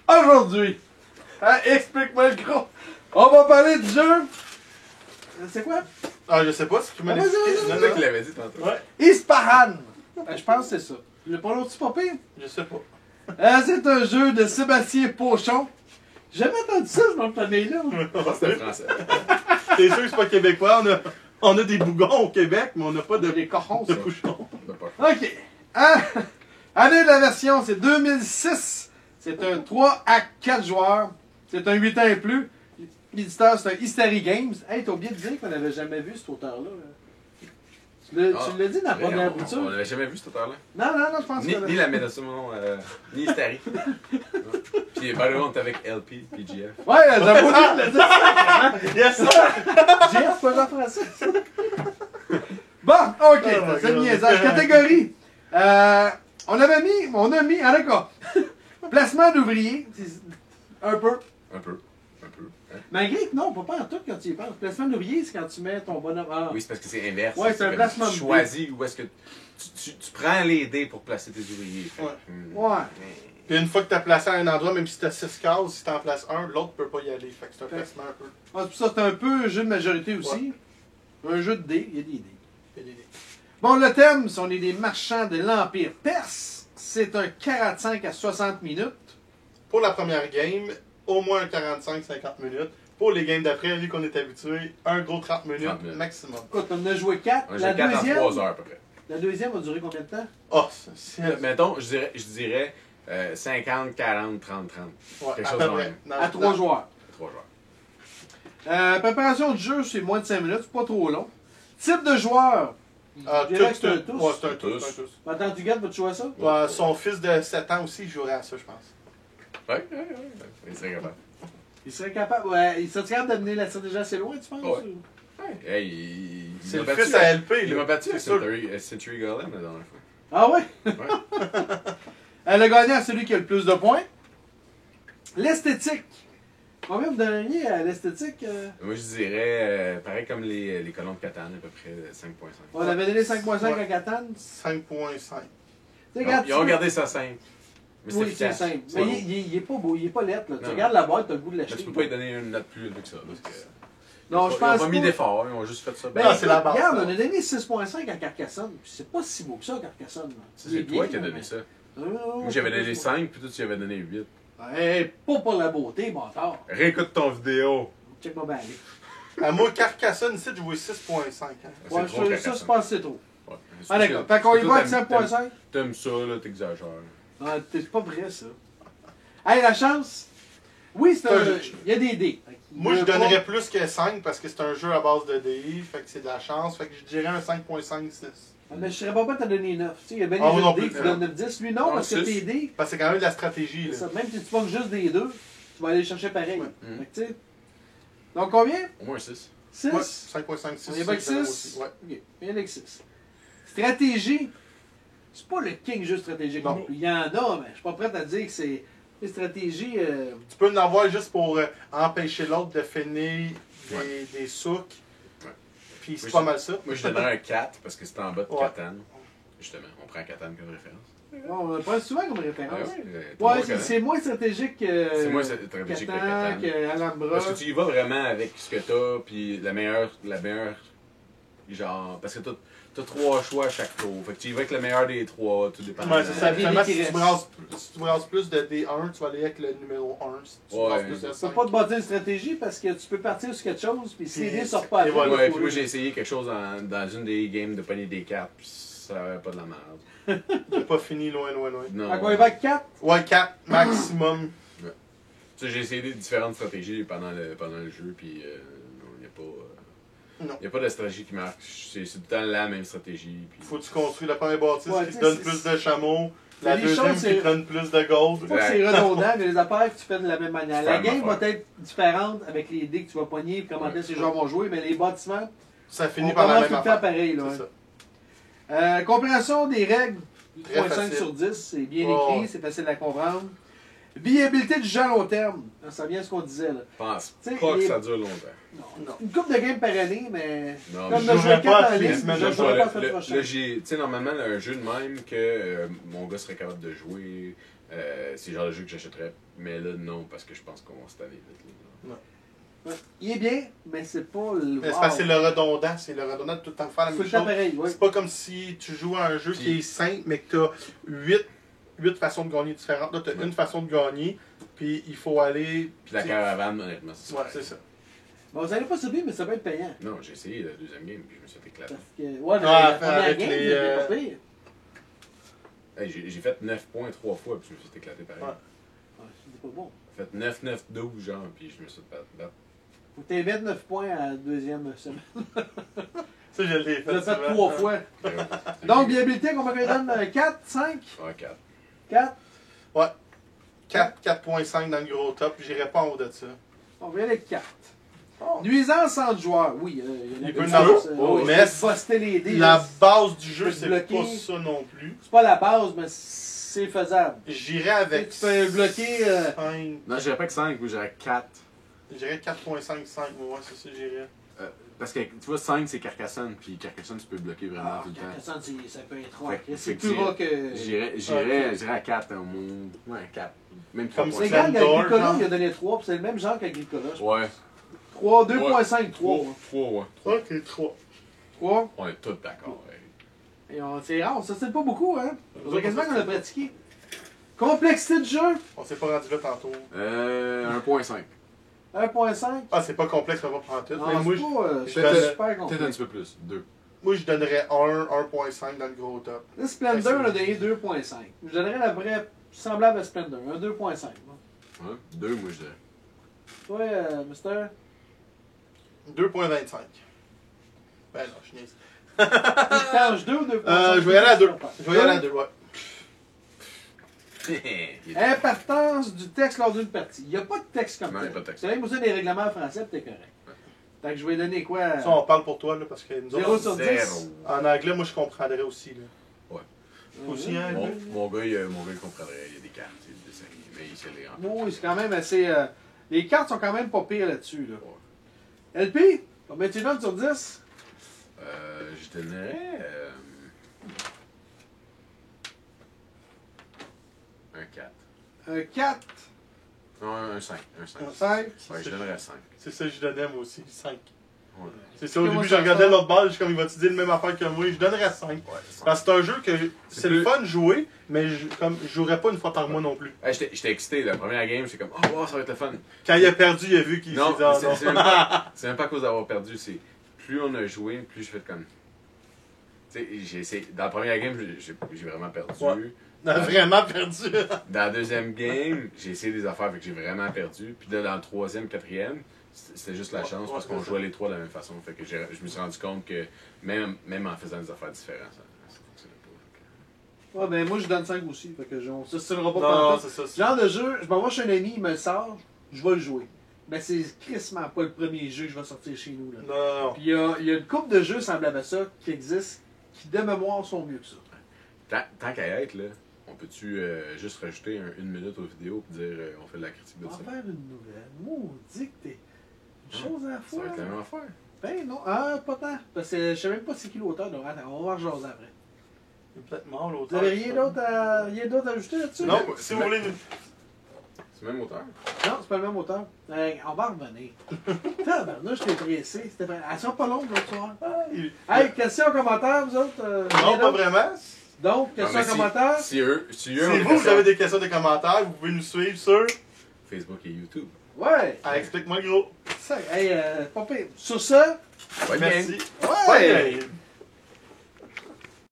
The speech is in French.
commencer. Aujourd'hui, explique-moi le gros. On va parler du jeu. C'est quoi? Ah, je sais pas, c'est qui m'a expliqué. C'est ça qu'il l'avait dit tantôt. Ouais, Ispahan. Je pense que c'est ça. Le prononce pas pire? je sais pas. C'est un jeu de Sébastien Pochon. J'ai jamais entendu ça, ce nom de famille-là. C'était français. T'es sûr que c'est pas québécois? On a des bougons au Québec, mais on n'a pas de Des cochons, de ça. bouchons. OK. Année de la version, c'est 2006. C'est un 3 à 4 joueurs. C'est un 8 ans et plus. L'éditeur, c'est un History Games. Hey, t'as oublié de dire qu'on n'avait jamais vu cet auteur-là. Tu l'as dit dans la première On bouture? l'avait jamais vu, cette auteur-là. Non, je pense Ni que... la médecine, ni Stary. Puis, par contre, on est avec LP, PGF. Ouais, j'avoue que le dire. Yes! GF, pas en français. Bon, OK, c'est le niaisage. Catégorie. On a mis, ah d'accord. Placement d'ouvriers. Un peu. Un peu. Hein? Malgré que non, pas en tout quand tu y penses. Placement d'ouvrier, c'est quand tu mets ton bonhomme. Ah. Oui, c'est parce que c'est inverse. Ouais, c'est un comme placement tu de choisis où est-ce que tu prends les dés pour placer tes ouvriers. Fait que, Ouais. Puis une fois que t'as placé à un endroit, même si t'as 6 cases, si t'en places un, l'autre peut pas y aller. Fait que c'est un placement un peu. Ah, c'est pour ça, c'est un peu un jeu de majorité aussi. Un jeu de dés, il y a des dés. Il y a des- Bon, le thème, si on est des marchands de l'Empire perse, c'est un 45 à 60 minutes. Pour la première game, au moins 45-50 minutes. Pour les games d'après, vu qu'on est habitué, un gros 30 minutes, 30 minutes. maximum. Écoute, on en a joué 4. j'ai 4 en 3 heures à peu près. La deuxième va durer combien de temps? Oh, c'est. Mettons, je dirais 50, 40, 30, 30. Ouais, Quelque à chose peu dans près. même. Dans- À 3 dans- joueurs. 3 joueurs. Préparation du jeu, c'est moins de 5 minutes, c'est pas trop long. Type de joueur. Ah, Je dirais que tous, c'est un tous. tous. Ouais, c'est un tous. Tous. C'est un tous. Attends, tu gardes, vas-tu jouer à ça? Ouais, son fils de 7 ans aussi jouerait à ça, je pense. Ouais. Il serait capable. Il serait capable. Ouais, il serait capable d'amener la stratégie assez loin, tu penses? Ouais. ou- Hey, il C'est m'a le battu fils à LP, Il m'a là. battu C'est à sûr. Century Golem la dernière fois. Ah ouais? Ouais. Le gagnant, c'est celui qui a le plus de points. L'esthétique. Combien vous donneriez à l'esthétique? Moi, je dirais, pareil comme les colons de Catane, à peu près 5.5. On avait donné 5.5 Ouais. à Catan. 5.5. Ils ont gardé ça simple. Mais Oui, c'est efficace. simple. Tu Mais vois. il est pas beau, il est pas lettre. Là. Tu Non. regardes la boîte, t'as le goût de Mais l'acheter. tu peux pas lui donner une note plus élevée que ça. Parce que Non, je ils ont pense pas mis pas. d'effort, ils ont juste fait ça. Ben, Ah, c'est la base. regarde, on a donné 6.5 à Carcassonne. Puis c'est pas si beau que ça, Carcassonne. là. Ça, Il est c'est toi bien, qui as là, donné mais- ça. Non, Moi, j'avais donné pas 5, puis toi, tu avais donné 8. Hey, pas pour la beauté, bâtard. Réécoute ton vidéo. Check moi bien aller. À moi, Carcassonne, ici, je jouais 6.5. Hein. C'est Ouais, trop, ça, je Carcassonne. pense que c'est trop. Ouais. Ah, d'accord. Fait qu'on y va avec 5.5. T'aimes ça, là, t'exagères. Ah, c'est pas vrai, ça. Hey, la chance. Oui, c'est un. Il y a des dés. Moi, je donnerais plus que 5 parce que c'est un jeu à base de DI, fait que c'est de la chance. Fait que je dirais un 5.5-6. Ah, mais je serais pas prêt à te donner 9. Tu sais, il y a bien Ah, des moi jeux non de dés plus. qui donnent 9-10. Lui, non, Ah, parce que 6. tes dés, Parce que c'est quand même de la stratégie. c'est Là. ça. Même si tu pognes juste des 2, tu vas aller chercher pareil. Ouais. Fait que, tu sais. Donc, combien? Au moins 6. 6? Ouais, 5.5-6. On y va avec 6? Ouais. Ok, bien avec 6. Stratégie. C'est pas le king jeu stratégique non Non. plus. Il y en a, mais je suis pas prêt à dire que c'est une stratégie. Tu peux en avoir juste pour empêcher l'autre de finir des souks. Ouais. Puis c'est Oui, pas je- mal ça. Moi, je donnerais un 4 parce que c'est en bas de Ouais. Catane. Justement, on prend Catane comme référence. Bon, on le prend souvent comme référence. tout le Ouais, monde connaît. c'est moins stratégique que. C'est moins stratégique que Catan, Catane. que Alhambra. Parce que tu y vas vraiment avec ce que t'as, puis la meilleure, genre, parce que t'as 3 choix à chaque tour. Fait que tu y vas avec le meilleur des 3, tout dépend. Ouais, c'est ça. vérité Finalement, qui si reste. tu brasses plus de D1, tu vas aller avec le numéro 1. Si tu Ouais. brasses plus de Tu peux 5. pas te bâtir une stratégie parce que tu peux partir sur quelque chose, puis si Puis- les dés sortent pas à et temps, voilà. Ouais, faut- puis moi j'ai essayé quelque chose dans une des games de pogner des cartes, puis ça avait pas de la merde. J'ai pas fini loin. Non. Fait qu'on y va avec 4. Ouais, 4 maximum. Tu sais, j'ai essayé des différentes stratégies pendant le jeu, puis non, il n'y a pas. Non. Il n'y a pas de stratégie qui marche. C'est tout le temps la même stratégie. Puis... Faut que tu construis la première bâtisse Ouais, qui tu te donne sais, plus c'est- de chameaux, la les deuxième choses, qui c'est- te donne plus de gold. Pas que c'est redondant, mais les affaires que tu fais de la même manière. C'est La la même game va affaire. être différente avec les dés que tu vas pogner, comment Ouais. ces joueurs vont jouer, mais les bâtiments, Ça finit on par la commence même tout le temps affaire. pareil. Là, C'est hein. ça. Compréhension des règles, Très 3.5 facile. sur 10, c'est bien Oh. écrit, c'est facile à comprendre. Viabilité du jeu à long terme, ça revient à ce qu'on disait. Là. Je pense Tu sais, pas que les- ça dure longtemps. Non. Une coupe de game par année, mais Non, comme mais de je jouer jouerais 4 pas en toutes les ligne, semaines, je je jouerai pas la Là, semaine prochaine. tu sais, normalement, un jeu de même que mon gars serait capable de jouer, c'est le genre de jeu que j'achèterais. Mais là, non, parce que je pense qu'on va se tanner vite. Là. Ouais. Il est bien, mais c'est pas le. Mais c'est parce que c'est le redondant. C'est le redondant de tout le temps faire la C'est même le temps chose. pareil, oui. C'est pas comme si tu joues à un jeu qui est simple, mais que tu as 8 façons de gagner différentes. Là, tu as une façon de gagner, puis il faut aller. Puis la caravane, honnêtement, c'est Ouais, c'est ça. Bon, vous allez pas subir, mais ça peut être payant. Non, j'ai essayé la deuxième game, puis je me suis fait éclater. Parce que. Ouais, mais Ah, la première avec game, les, c'est pas pire. Hey, j'ai fait 9 points 3 fois, puis je me suis fait éclater pareil. Ouais. Ouais, c'est pas bon. J'ai fait 9, 9, 12, genre, puis je me suis fait battre. Faut que tu 9 points à la deuxième semaine. Ça, je l'ai Tu fait. l'as fait souvent. 3 fois. Donc, viabilité, combien qu'on donne 4, 5 Ouais, 4. 4 Ouais. 4.5 dans le gros top, j'irai pas en haut de ça. On va y aller avec 4. Oh. Nuisance entre joueurs. Oui, il y a Il peut une en avoir. nuisance, Oh, oui, mais buster les dés. La là, base du jeu, peut c'est bloquer. pas ça non plus. c'est pas la base, mais c'est faisable. J'irai avec. Tu peux bloquer. 5. Non, j'irais pas que 5, moi j'irais 4. J'irais 4.55, moi, ouais, c'est ça, j'irais. Parce que tu vois, 5 c'est Carcassonne, puis Carcassonne tu peux bloquer vraiment Ah, tout le temps. Carcassonne, ça peut être 3. Fait que- C'est fait que plus bas que. J'irais à 4, hein, ouais, 4. Même 3 Comme C'est ça. égal, Splendor, Agricola, genre. il a donné 3, puis c'est le même genre qu'Agricola. Ouais. 3, 2.5, 3. 3, ouais. Ok, 3. 3. On est tous d'accord. Ouais. Et c'est rare, ça c'est pas beaucoup, hein. On dirait quasiment qu'on a pratiqué. Complexité de jeu, On s'est pas rendu là tantôt. 1.5. 1.5. Ah, c'est pas complexe, on va pas prendre tout. Non, Mais moi, c'est pas je c'est donne- super Peut-être un complexe. petit peu plus. 2. moi, je donnerais 1.5 dans le gros top. Le Splendor, on a donné 2.5. Je donnerais la vraie semblable à Splendor, un 2.5. bon. Ouais. 2, moi je dirais. Toi, Mister, 2.25. Ben non, je niaise. Stage 2 ou 2.5? Je vais y aller à 2. Je vais y aller à 2, ouais. Importance du texte lors d'une partie. Il n'y a pas de texte comme Non, ça. il y a pas de texte. C'est même aussi des règlements français, puis t'es correct. Fait que je vais donner quoi? Ça, on parle pour toi, là, parce que nous 0 autres, sur 10. 0. en anglais, moi, je comprendrais aussi, là. Aussi, hein, Mon gars, il comprendrait. Il y a des cartes, il y a des dessins, mais il sait les remplir. Oui, c'est quand même assez. Les cartes sont quand même pas pires là-dessus. Là. LP, combien tu donnes sur 10? Je donnerais. Un 4. Un 4, Non, un 5. Un 5. un 5. Ouais, je donnerais 5. C'est ça que je donnais, moi aussi, 5. Ouais. C'est ça, au Comment début, ça je regardais sort? l'autre balle, je suis comme, il va-tu dire le même affaire que moi? Je donnerais 5. Ouais, 5. Parce que c'est un jeu que c'est le plus- fun de jouer, mais comme, je jouerais pas une fois par mois non plus. Hey, j'étais excité. La première game, j'étais comme, oh, wow, ça va être le fun. Quand il a perdu, il a vu qu'il s'est Non, dit, ah, non. c'est même pas à cause d'avoir perdu. C'est plus on a joué, plus je fais comme. Tu sais, j'ai essayé. Dans la première game, j'ai vraiment perdu. Ouais. On a vraiment perdu. Dans la deuxième game, j'ai essayé des affaires, fait que j'ai vraiment perdu. Puis là, dans le troisième, quatrième, c'était juste la chance parce qu'on jouait les trois de la même façon. Fait que je me suis rendu compte que même en faisant des affaires différentes, ça fonctionnait pas. Ouais, ben moi je donne 5 aussi. Fait que on s'ostinera pas Non, pendant c'est ça. Ce genre de jeu, je m'en vais chez un ami, il me le sort, je vais le jouer. Mais c'est crissement pas le premier jeu que je vais sortir chez nous. Là. Non, non. Puis il y a une couple de jeux semblables à ça qui existent, qui de mémoire sont mieux que ça. Tant qu'à être, là, on peut-tu juste rajouter une minute aux vidéos et dire on fait de la critique de On va ça? faire une nouvelle. Maudit que t'es une chose à la Ça fois. va être la même affaire. Ben non, ah, pas tant. Parce que je sais même pas c'est qui l'auteur, donc attends, on va voir jaser après. Il est peut-être mort, Vous l'auteur. avez rien d'autre à ajouter là-dessus? Non, si vous voulez. C'est le même auteur? Non, c'est pas le même auteur. On va revenir. Tabarnouche, je t'ai pressé. Elle sera pas longue l'autre soir. Hey, question, commentaire, vous autres? Non, rien pas d'autre? vraiment. Donc, Non, question, mais commentaire? Si eux Si ont des vous questions, avez des questions, des commentaires, vous pouvez nous suivre sur. Facebook et YouTube. Ouais. Ah, explique-moi, gros. Ça, hey, pas pire. Sur ça, Bonne game. Merci. ouais. Bye.